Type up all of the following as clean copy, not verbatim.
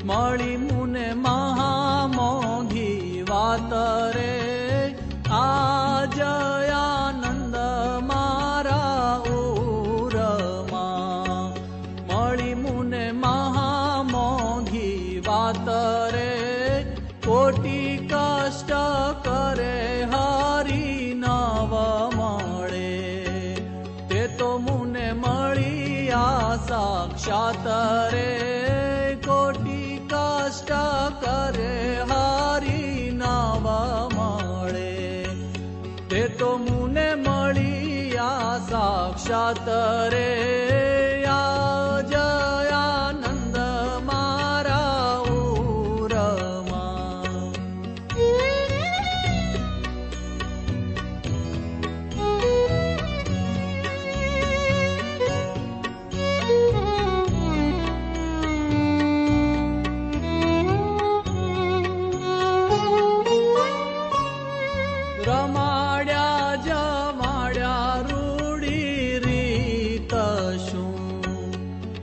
મળી મુને મહામોઘી વાત રે, આજ આનંદ મારા ઉરમાં. મળી મુને મહામોઘી વાત રે, કોટી કષ્ટ કરે હરી નવ મળે. તે તો મુને મળી આ સાક્ષાત રે, કોટી કષ્ટ કરે હરી નવ મળે. તે તો મુને મળી આ સાક્ષાત રે, આજ આનંદ મારા ઉરમાં. રમાડ્યા જમાડ્યા રૂડી રીત શું,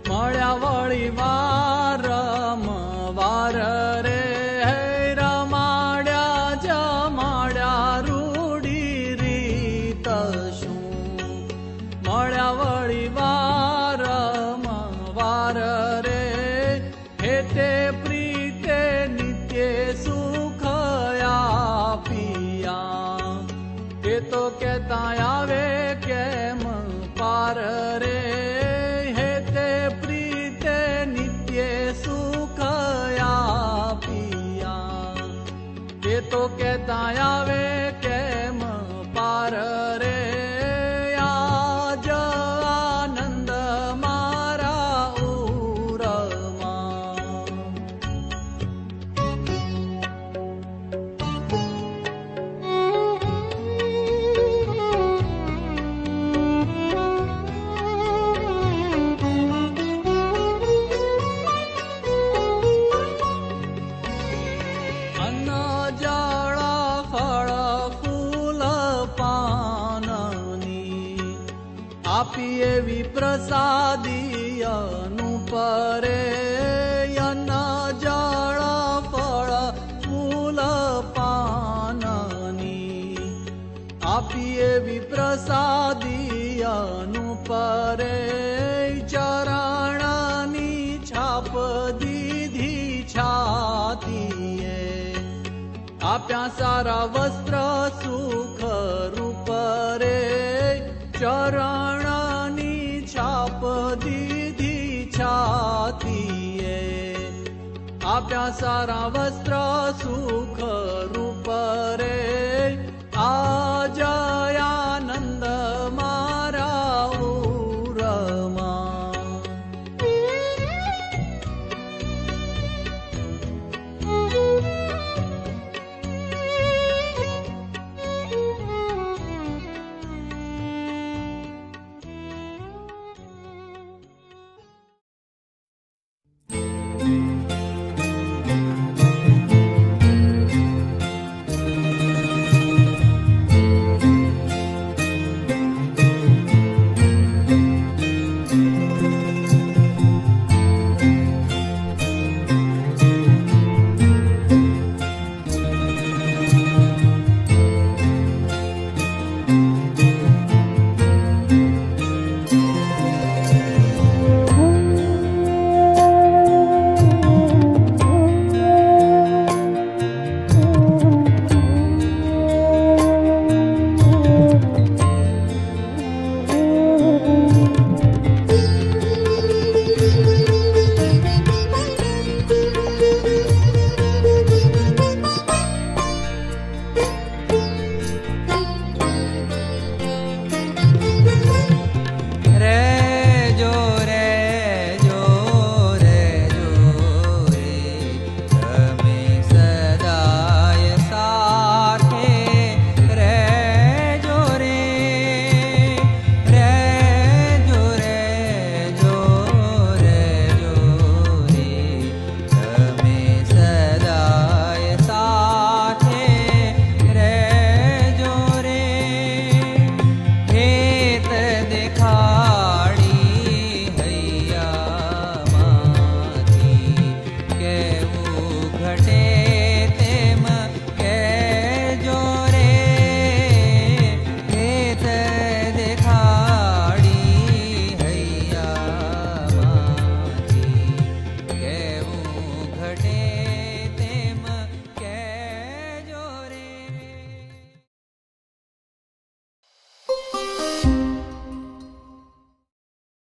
મળ્યા વળી વારંવાર રે. રમાડ્યા જમાડ્યા રૂડી રીત શું, મળ્યા વળી વારંવાર રે. હેતે પ્રીતે નિત્ય સુખ આપિયા, એ તો કેતા આવે કેમ પાર રે. હેતે પ્રીતે નિત્ય સુખ આપિયા, એ તો કેતા આવે કેમ પાર રે. આજ આનંદ મારા ઉરમાં. અન્ન જળ ફળ ફૂલ પાનની, આપી એવી પ્રસાદી અનુપરે. અન્ન જળ ફળ ફૂલ પાનની, આપી એવી પ્રસાદી અનુપરે. ચરણની છાપ દીધી છાતીએ, આપ્યા સારા વસ્ત્ર સુખ રૂપ રે. ચરણની છાપ દીધી છાતીએ, આપ્યા સારા વસ્ત્ર સુખ રૂપ રે. આજ